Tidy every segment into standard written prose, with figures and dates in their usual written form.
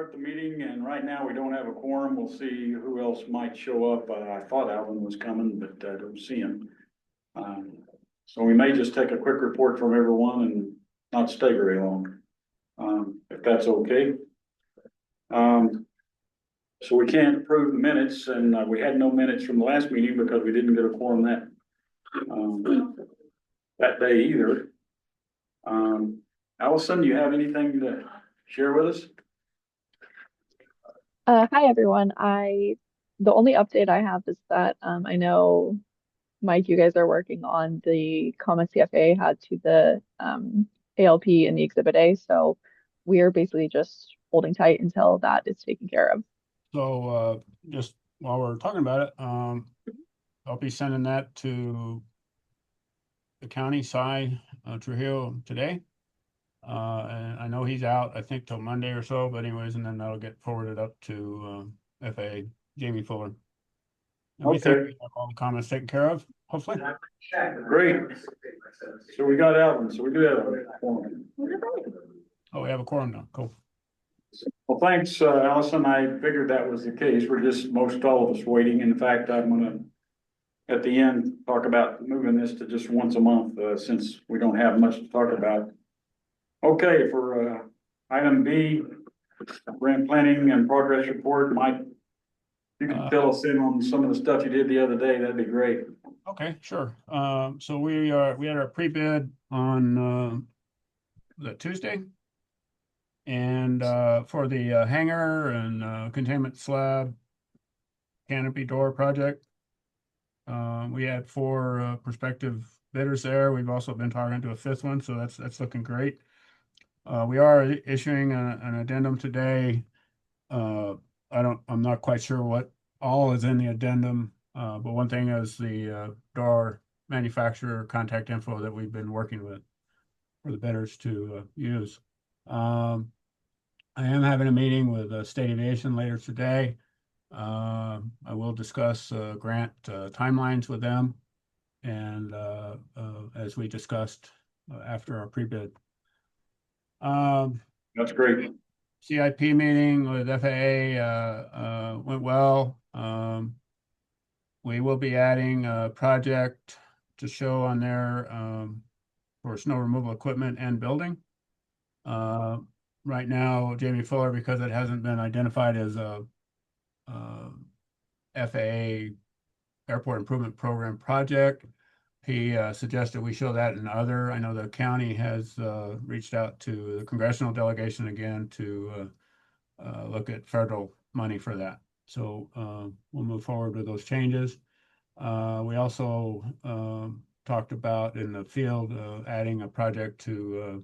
start the meeting, and right now we don't have a quorum. We'll see who else might show up. I thought Alan was coming, but I don't see him. So we may just take a quick report from everyone and not stay very long, if that's okay. So we can't approve the minutes, and we had no minutes from the last meeting because we didn't get a quorum that day either. Allison, do you have anything to share with us? Hi everyone. The only update I have is that I know Mike, you guys are working on the comments CFA had to the ALP in the Exhibit A, so we are basically just holding tight until that is taken care of. So just while we're talking about it, I'll be sending that to the county side, Trujillo today. And I know he's out, I think till Monday or so, but anyways, and then that'll get forwarded up to FAA, Jamie Fuller. And we think we have all the comments taken care of, hopefully. Great. So we got Alan, so we do have a quorum. Oh, we have a quorum now, cool. Well, thanks, Allison. I figured that was the case. We're just most all of us waiting. In fact, I'm gonna, at the end, talk about moving this to just once a month, since we don't have much to talk about. Okay, for item B, grant planning and progress report, Mike, you can fill us in on some of the stuff you did the other day. That'd be great. Okay, sure. So we had our pre-bid on the Tuesday. And for the hangar and containment slab canopy door project, we had 4 prospective bidders there. We've also been talking to a 5th one, so that's looking great. We are issuing an addendum today. I'm not quite sure what all is in the addendum, but one thing is the door manufacturer contact info that we've been working with for the bidders to use. I am having a meeting with State Aviation later today. I will discuss grant timelines with them, and as we discussed after our pre-bid. That's great. CIP meeting with FAA went well. We will be adding a project to show on there for snow removal equipment and building. Right now, Jamie Fuller, because it hasn't been identified as a FAA Airport Improvement Program project, he suggested we show that in other. I know the county has reached out to the congressional delegation again to look at federal money for that. So we'll move forward with those changes. We also talked about in the field adding a project to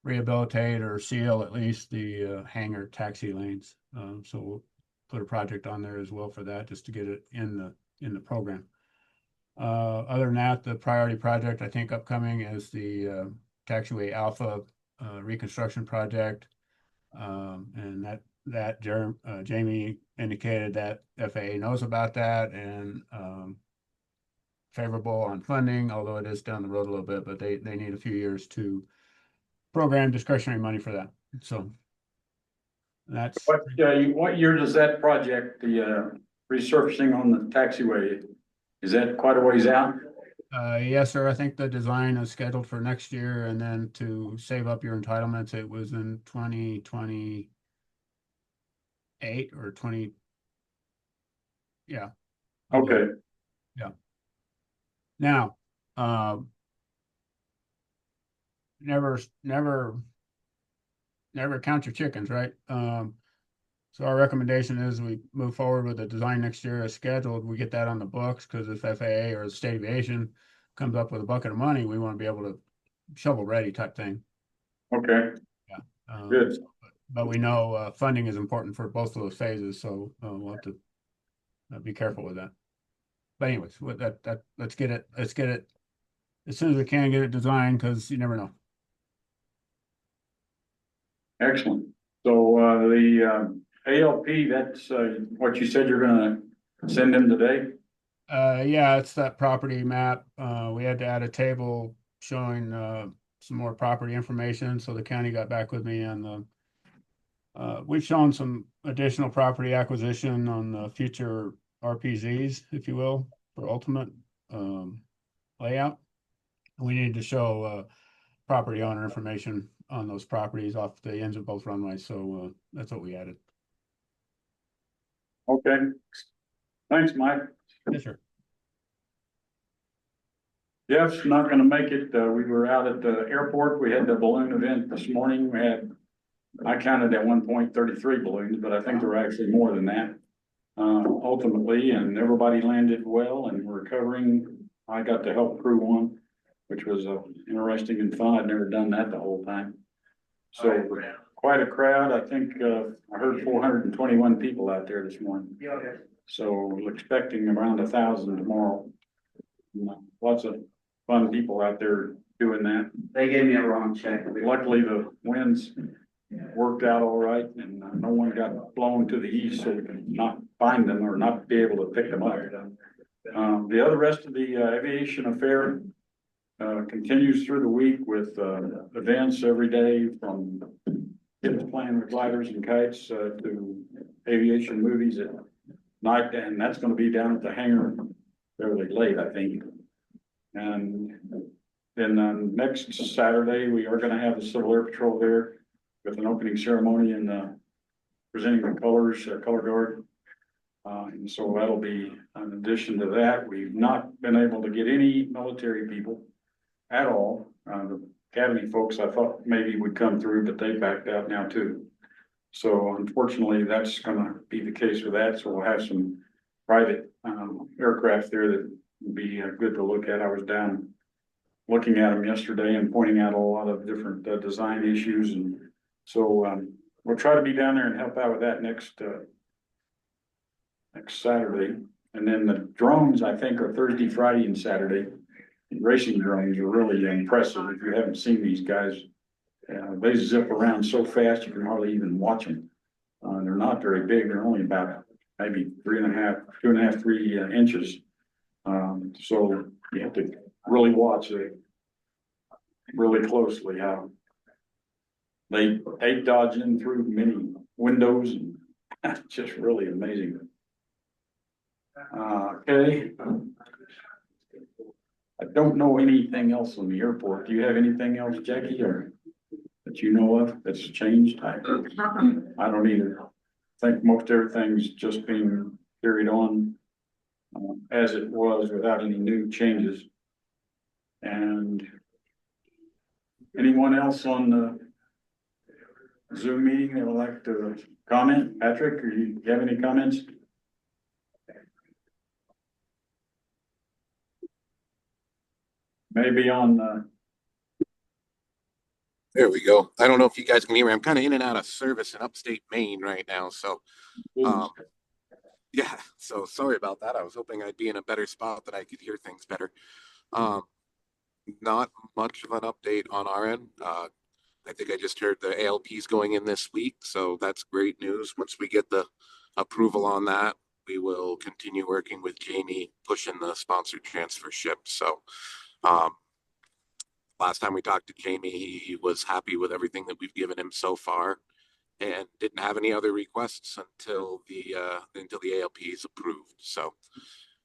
rehabilitate or seal at least the hangar taxi lanes. So we'll put a project on there as well for that, just to get it in the program. Other than that, the priority project I think upcoming is the taxiway Alpha reconstruction project, and that Jamie indicated that FAA knows about that and favorable on funding, although it is down the road a little bit, but they need a few years to program discretionary money for that. So that's what year does that project, the resurfacing on the taxiway, is that quite a ways out? Yes, sir. I think the design is scheduled for next year, and then to save up your entitlements, it was in 2028 or 20. Yeah. Okay. Yeah. Now, never count your chickens, right? So our recommendation is we move forward with the design next year as scheduled. We get that on the books, because if FAA or the State Aviation comes up with a bucket of money, we want to be able to shovel ready type thing. Okay. Yeah. Good. But we know funding is important for both of those phases, so we'll have to be careful with that. But anyways, with that let's get it as soon as we can get it designed, because you never know. Excellent. So the ALP, that's what you said you're gonna send them today? Yeah, it's that property map. We had to add a table showing some more property information, so the county got back with me on we've shown some additional property acquisition on the future RPZs, if you will, for ultimate layout. We need to show property owner information on those properties off the ends of both runways, so that's what we added. Okay, thanks, Mike. Yes, sir. Jeff's not gonna make it. We were out at the airport. We had the balloon event this morning. I counted at one point 33 balloons, but I think there were actually more than that. Ultimately, and everybody landed well and we're recovering. I got to help crew one, which was interesting and fun. I'd never done that the whole time. So quite a crowd. I think I heard 421 people out there this morning. So we're expecting around 1,000 tomorrow. Lots of fun people out there doing that. They gave me a wrong check. Luckily, the winds worked out all right and no one got blown to the east, so we could not find them or not be able to pick them up. The other rest of the aviation affair continues through the week with events every day, from kids playing with gliders and kites to aviation movies at night, and that's going to be down at the hangar fairly late, I think. And then next Saturday, we are going to have the Civil Air Patrol there with an opening ceremony and presenting the colors, color guard. And so that'll be in addition to that. We've not been able to get any military people at all. The academy folks I thought maybe would come through, but they backed out now too. So unfortunately, that's gonna be the case with that. So we'll have some private aircraft there that would be good to look at. I was down looking at them yesterday and pointing out a lot of different design issues. And so we'll try to be down there and help out with that next Saturday. And then the drones, I think, are Thursday, Friday, and Saturday. And racing drones are really impressive. If you haven't seen these guys, they zip around so fast you can hardly even watch them. They're not very big. They're only about maybe 2.5, 3 inches. So you have to really watch it really closely how they dodge in through many windows, and that's just really amazing. Okay. I don't know anything else on the airport. Do you have anything else, Jackie, or that you know of that's changed? I don't either. I think most everything's just being carried on as it was without any new changes. And anyone else on the Zoom meeting that would like to comment? Patrick, or you have any comments? Maybe on There we go. I don't know if you guys can hear me. I'm kind of in and out of service in upstate Maine right now. So, yeah, so sorry about that. I was hoping I'd be in a better spot that I could hear things better. Not much of an update on our end. I think I just heard the ALP's going in this week, so that's great news. Once we get the approval on that, we will continue working with Jamie, pushing the sponsored transfer ship. So, last time we talked to Jamie, he was happy with everything that we've given him so far, and didn't have any other requests until the ALP is approved. So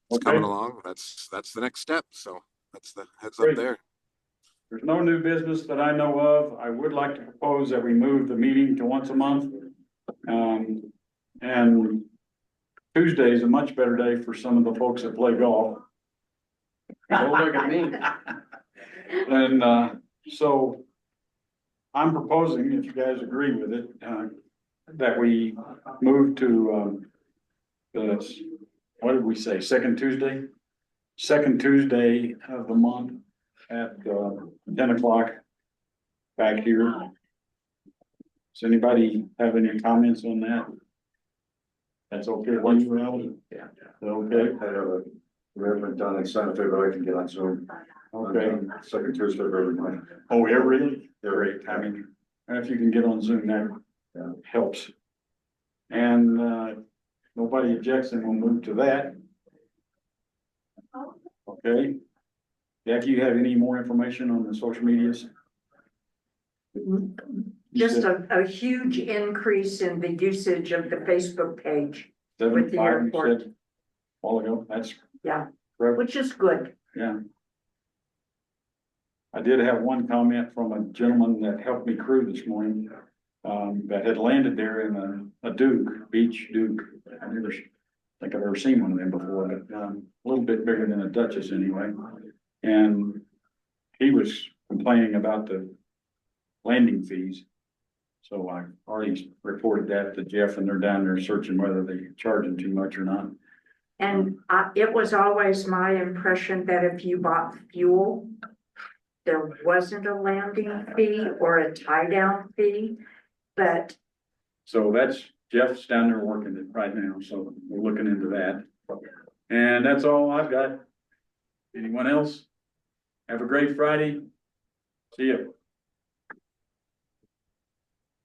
it's coming along. That's the next step. So that's the heads up there. There's no new business that I know of. I would like to propose that we move the meeting to once a month. And Tuesday is a much better day for some of the folks that play golf. Don't look at me. And so I'm proposing, if you guys agree with it, that we move to what did we say, second Tuesday? Second Tuesday of the month at 10 o'clock back here. Does anybody have any comments on that? That's okay. What you Alan? Yeah. Okay. I have a reverend down in Santa Fe, but I can get on Zoom. Okay. Second Tuesday of every month. Oh, yeah, really? Great. I mean, if you can get on Zoom, that helps. And nobody objects, and we'll move to that. Okay. Jackie, you have any more information on the social medias? Just a huge increase in the usage of the Facebook page, with the 75, you airport. said, a while ago, that's. Yeah. correct. which is good. Yeah. I did have one comment from a gentleman that helped me crew this morning, that had landed there in a Duke, Beach Duke. I never think I've ever seen one of them before, but, a little bit bigger than a Duchess anyway. And he was complaining about the landing fees. So I already reported that to Jeff, and they're down there searching whether they charging too much or not. And it was always my impression that if you bought fuel, there wasn't a landing fee or a tie down fee, but So that's, Jeff's down there working it right now, so we're looking into that. And that's all I've got. Anyone else? Have a great Friday. See you.